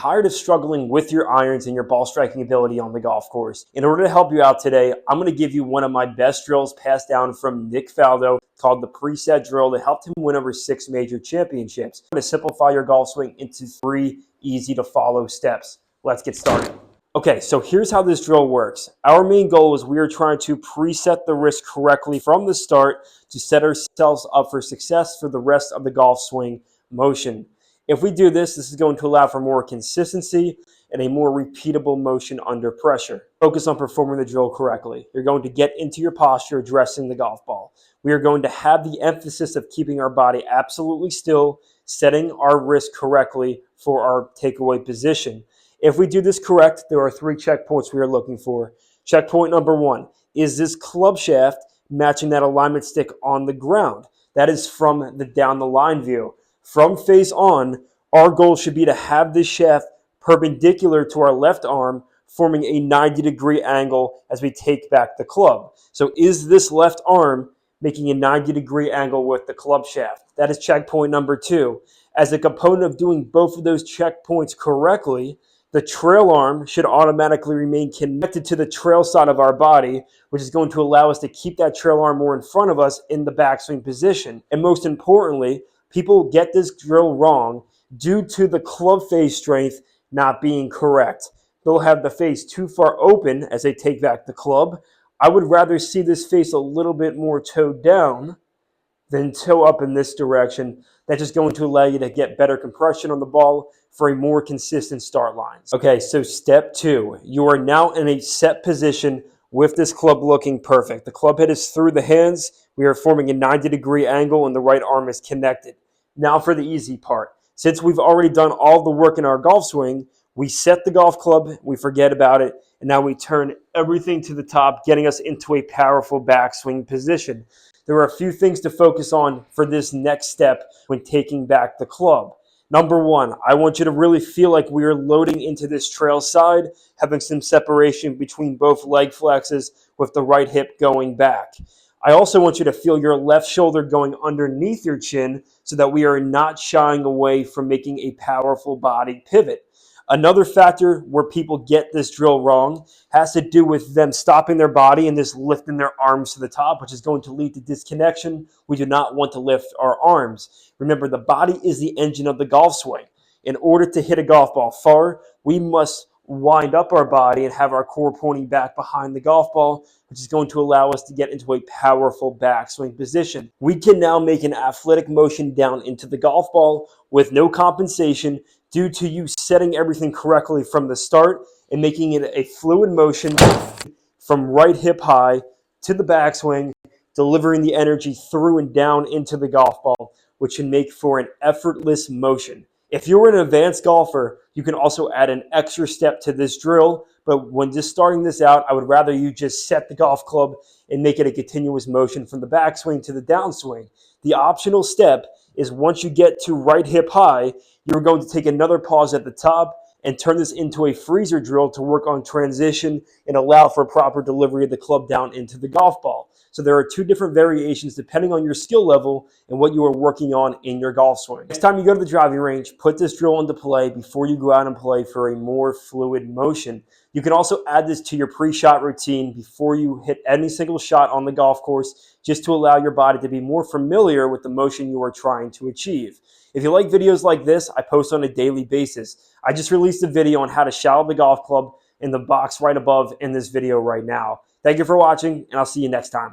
tired of struggling with your irons and your ball striking ability on the golf course? In order to help you out today, I'm going to give you one of my best drills passed down from Nick Faldo called the preset drill that helped him win over 6 major championships. I'm going to simplify your golf swing into 3 easy to follow steps. Let's get started. Okay, so here's how this drill works. Our main goal is we are trying to preset the wrist correctly from the start to set ourselves up for success for the rest of the golf swing motion. If we do this, this is going to allow for more consistency and a more repeatable motion under pressure. Focus on performing the drill correctly. You're going to get into your posture addressing the golf ball. We are going to have the emphasis of keeping our body absolutely still, setting our wrist correctly for our takeaway position. If we do this correct, there are 3 checkpoints we are looking for. Checkpoint number 1, is this club shaft matching that alignment stick on the ground? That is from the down the line view. From face on, our goal should be to have this shaft perpendicular to our left arm, forming a 90-degree angle as we take back the club. So is this left arm making a 90-degree angle with the club shaft? That is checkpoint number 2. As a component of doing both of those checkpoints correctly, the trail arm should automatically remain connected to the trail side of our body, which is going to allow us to keep that trail arm more in front of us in the backswing position. And most importantly, people get this drill wrong due to the club face strength not being correct. They'll have the face too far open as they take back the club. I would rather see this face a little bit more toe down than toe up in this direction. That's just going to allow you to get better compression on the ball for a more consistent start lines. Okay, so step 2, you are now in a set position with this club looking perfect. The club head is through the hands. We are forming a 90-degree angle and the right arm is connected. Now for the easy part. Since we've already done all the work in our golf swing, we set the golf club, we forget about it, and now we turn everything to the top, getting us into a powerful backswing position. There are a few things to focus on for this next step when taking back the club. Number 1, I want you to really feel like we are loading into this trail side, having some separation between both leg flexes with the right hip going back. I also want you to feel your left shoulder going underneath your chin so that we are not shying away from making a powerful body pivot. Another factor where people get this drill wrong has to do with them stopping their body and just lifting their arms to the top, which is going to lead to disconnection. We do not want to lift our arms. Remember, the body is the engine of the golf swing. In order to hit a golf ball far, we must wind up our body and have our core pointing back behind the golf ball, which is going to allow us to get into a powerful backswing position. We can now make an athletic motion down into the golf ball with no compensation due to you setting everything correctly from the start and making it a fluid motion from right hip high to the backswing, delivering the energy through and down into the golf ball, which can make for an effortless motion. If you're an advanced golfer, you can also add an extra step to this drill, but when just starting this out, I would rather you just set the golf club and make it a continuous motion from the backswing to the downswing. The optional step is once you get to right hip high, you're going to take another pause at the top and turn this into a freezer drill to work on transition and allow for proper delivery of the club down into the golf ball. So there are 2 different variations depending on your skill level and what you are working on in your golf swing. Next time you go to the driving range, put this drill into play before you go out and play for a more fluid motion. You can also add this to your pre-shot routine before you hit any single shot on the golf course, just to allow your body to be more familiar with the motion you are trying to achieve. If you like videos like this, I post on a daily basis. I just released a video on how to shallow the golf club in the box right above in this video right now. Thank you for watching, and I'll see you next time.